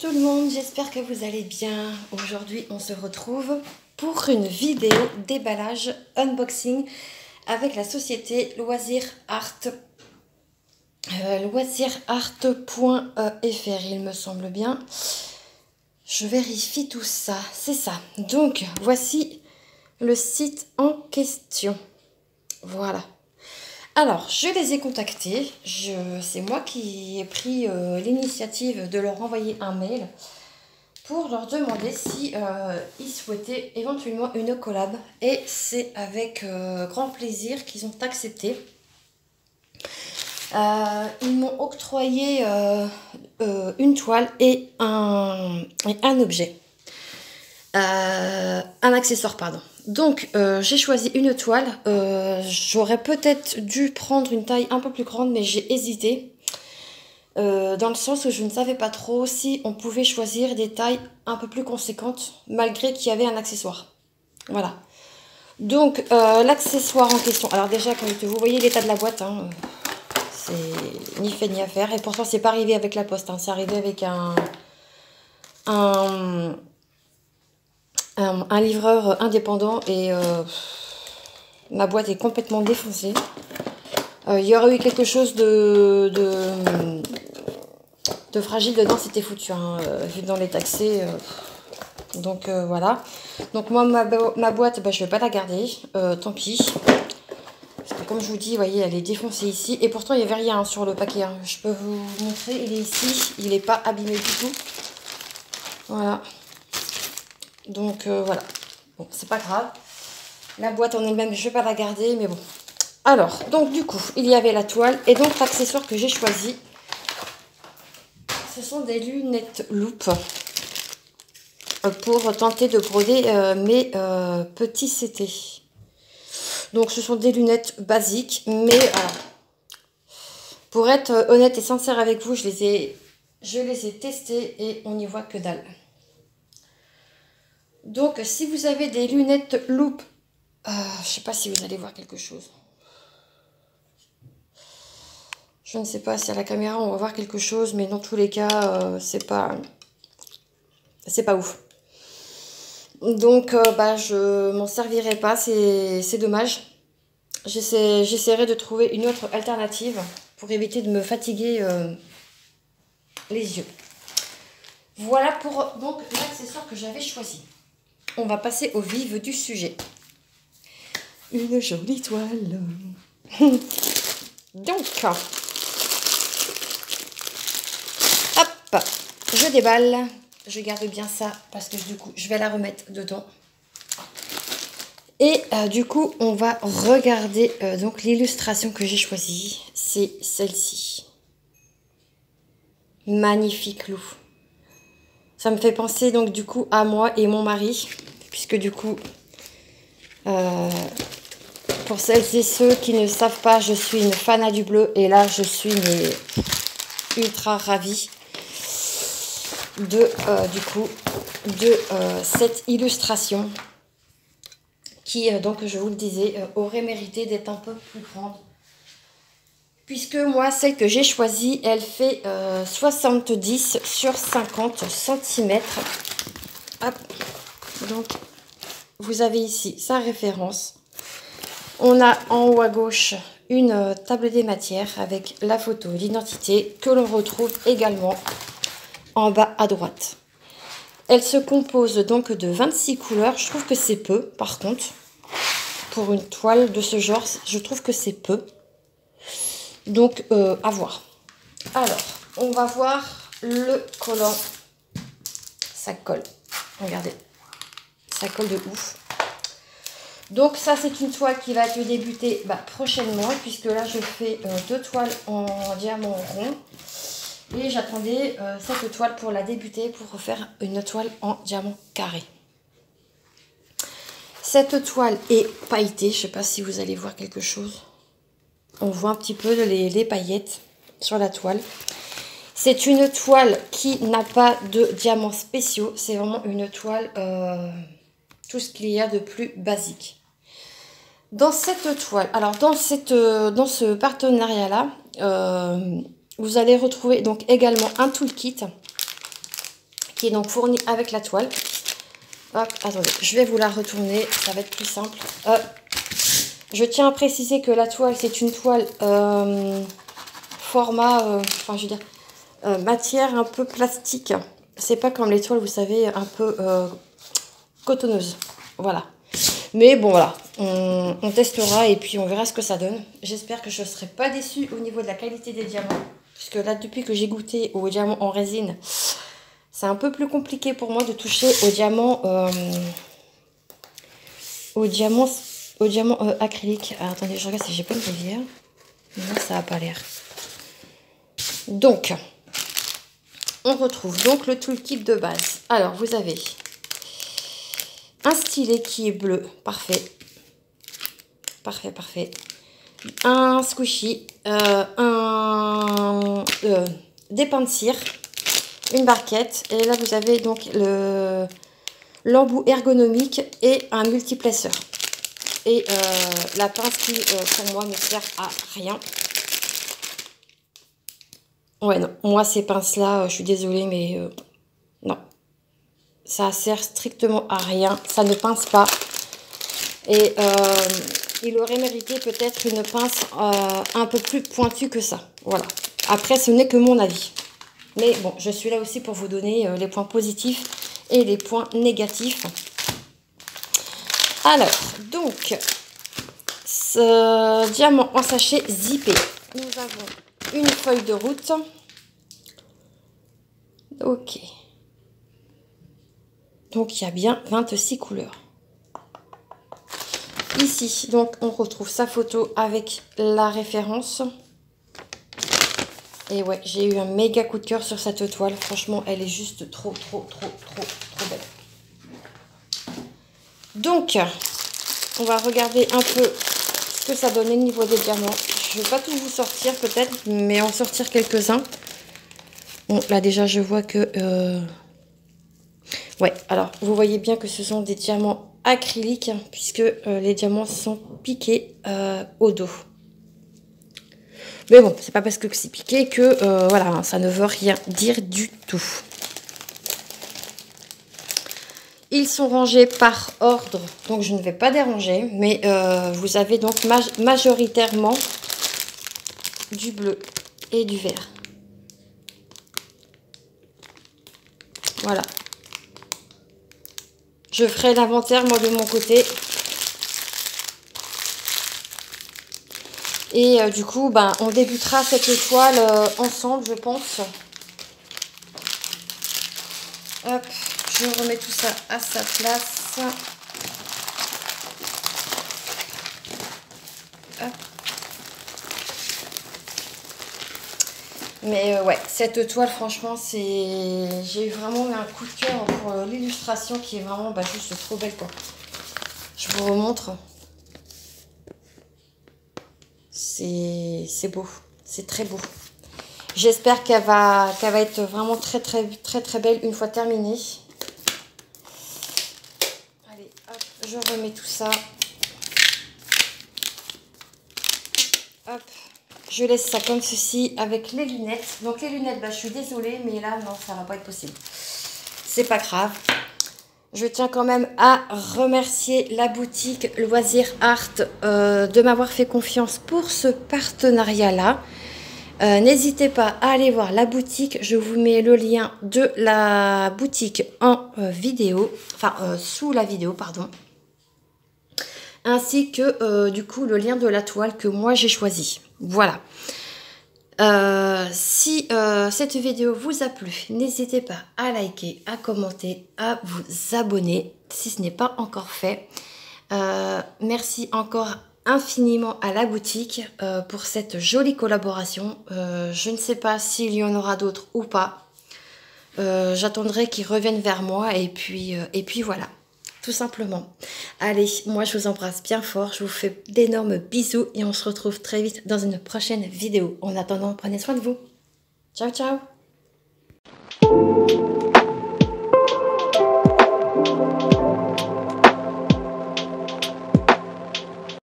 tout le monde, j'espère que vous allez bien. Aujourd'hui, on se retrouve pour une vidéo déballage unboxing avec la société Loisir Art. Loisirart.fr, il me semble bien. Je vérifie tout ça, c'est ça. Donc, voici le site en question. Voilà. Alors, je les ai contactés. C'est moi qui ai pris l'initiative de leur envoyer un mail pour leur demander si ils souhaitaient éventuellement une collab. Et c'est avec grand plaisir qu'ils ont accepté. Ils m'ont octroyé une toile et un objet. Un accessoire, pardon. Donc, j'ai choisi une toile. J'aurais peut-être dû prendre une taille un peu plus grande, mais j'ai hésité. Dans le sens où je ne savais pas trop si on pouvait choisir des tailles un peu plus conséquentes, malgré qu'il y avait un accessoire. Voilà. Donc, l'accessoire en question. Alors déjà, quand vous voyez l'état de la boîte, hein, c'est ni fait ni à faire. Et pourtant, c'est pas arrivé avec la poste. Hein, c'est arrivé avec un livreur indépendant et ma boîte est complètement défoncée. Il y aurait eu quelque chose de fragile dedans, c'était foutu, hein, vu dans les taxés. Donc voilà. Donc moi, ma boîte, bah, je vais pas la garder. Tant pis. Parce que comme je vous dis, vous voyez, elle est défoncée ici. Et pourtant, il n'y avait rien hein, sur le paquet. Hein. Je peux vous montrer, il est ici. Il n'est pas abîmé du tout. Voilà. Donc voilà. Bon, c'est pas grave. La boîte en elle-même, je vais pas la garder, mais bon. Alors, donc du coup, il y avait la toile. Et donc, l'accessoire que j'ai choisi, ce sont des lunettes loupe pour tenter de broder mes petits CT. Donc, ce sont des lunettes basiques, mais pour être honnête et sincère avec vous, je les ai testées et on n'y voit que dalle. Donc, si vous avez des lunettes loupe, je ne sais pas si vous allez voir quelque chose. Je ne sais pas si à la caméra on va voir quelque chose, mais dans tous les cas, c'est pas ouf. Donc, bah, je m'en servirai pas, c'est dommage. J'essaierai de trouver une autre alternative pour éviter de me fatiguer les yeux. Voilà pour donc l'accessoire que j'avais choisi. On va passer au vif du sujet. Une jolie toile. Donc, hop, je déballe. Je garde bien ça parce que du coup, je vais la remettre dedans. Et du coup, on va regarder donc l'illustration que j'ai choisie. C'est celle-ci. Magnifique loup. Ça me fait penser donc du coup à moi et mon mari. Puisque du coup, pour celles et ceux qui ne savent pas, je suis une fanat du bleu. Et là, je suis ultra ravie de cette illustration. Qui, donc, je vous le disais, aurait mérité d'être un peu plus grande. Puisque moi, celle que j'ai choisie, elle fait 70 sur 50 cm. Hop. Donc, vous avez ici sa référence. On a en haut à gauche une table des matières avec la photo d'identité que l'on retrouve également en bas à droite. Elle se compose donc de 26 couleurs. Je trouve que c'est peu, par contre. Pour une toile de ce genre, je trouve que c'est peu. Donc, à voir. Alors, on va voir le collant. Ça colle. Regardez. Ça colle de ouf. Donc, ça, c'est une toile qui va être débutée prochainement. Puisque là, je fais 2 toiles en diamant rond. Et j'attendais cette toile pour la débuter, pour faire une toile en diamant carré. Cette toile est pailletée. Je ne sais pas si vous allez voir quelque chose. On voit un petit peu les paillettes sur la toile. C'est une toile qui n'a pas de diamants spéciaux. C'est vraiment une toile, tout ce qu'il y a de plus basique. Dans cette toile, alors dans ce partenariat-là, vous allez retrouver donc également un toolkit qui est donc fournie avec la toile. Hop, attendez, je vais vous la retourner, ça va être plus simple. Je tiens à préciser que la toile, c'est une toile format, enfin je veux dire, matière un peu plastique. C'est pas comme les toiles, vous savez, un peu cotonneuse. Voilà. Mais bon, voilà, on testera et puis on verra ce que ça donne. J'espère que je ne serai pas déçue au niveau de la qualité des diamants. Puisque là, depuis que j'ai goûté aux diamants en résine, c'est un peu plus compliqué pour moi de toucher aux diamants, acryliques. Ah, attendez, je regarde si j'ai pas une rivière. Non, ça n'a pas l'air. Donc, on retrouve donc le toolkit de base. Alors, vous avez un stylet qui est bleu, parfait. Parfait, parfait. Un squishy, des pains de cire, une barquette. Et là, vous avez donc l'embout ergonomique et un multiplaceur. Et la pince qui, pour moi, ne sert à rien. Ouais, non. Moi, ces pinces-là, je suis désolée, mais non. Ça sert strictement à rien. Ça ne pince pas. Et il aurait mérité peut-être une pince un peu plus pointue que ça. Voilà. Après, ce n'est que mon avis. Mais bon, je suis là aussi pour vous donner les points positifs et les points négatifs. Alors, donc, ce diamant en sachet zippé. Nous avons une feuille de route. Ok. Donc, il y a bien 26 couleurs. Ici, donc, on retrouve sa photo avec la référence. Et ouais, j'ai eu un méga coup de cœur sur cette toile. Franchement, elle est juste trop belle. Donc, on va regarder un peu ce que ça donne au niveau des diamants. Je ne vais pas tout vous sortir peut-être, mais en sortir quelques-uns. Bon, là déjà, je vois que... Ouais, alors, vous voyez bien que ce sont des diamants acryliques, hein, puisque les diamants sont piqués au dos. Mais bon, c'est pas parce que c'est piqué que voilà, ça ne veut rien dire du tout. Ils sont rangés par ordre, donc je ne vais pas déranger, mais vous avez donc majoritairement du bleu et du vert. Voilà. Je ferai l'inventaire, moi, de mon côté. Et du coup, ben, on débutera cette toile ensemble, je pense. Hop, je remets tout ça à sa place. Hop. Mais ouais, cette toile, franchement, j'ai vraiment eu un coup de cœur pour l'illustration qui est vraiment juste trop belle, quoi. Je vous remontre. C'est beau, c'est très beau. J'espère qu'elle va être vraiment très belle une fois terminée. Allez, hop, je remets tout ça. Hop, je laisse ça comme ceci avec les lunettes. Donc les lunettes, je suis désolée, mais là, non, ça va pas être possible. C'est pas grave. Je tiens quand même à remercier la boutique Loisir Art de m'avoir fait confiance pour ce partenariat-là. N'hésitez pas à aller voir la boutique. Je vous mets le lien de la boutique en vidéo, enfin sous la vidéo, pardon. Ainsi que du coup le lien de la toile que moi j'ai choisi. Voilà. Si cette vidéo vous a plu, n'hésitez pas à liker, à commenter, à vous abonner si ce n'est pas encore fait. Merci encore infiniment à la boutique pour cette jolie collaboration. Je ne sais pas s'il y en aura d'autres ou pas. J'attendrai qu'ils reviennent vers moi et puis voilà. Tout simplement. Allez, moi je vous embrasse bien fort, je vous fais d'énormes bisous et on se retrouve très vite dans une prochaine vidéo. En attendant, prenez soin de vous. Ciao, ciao.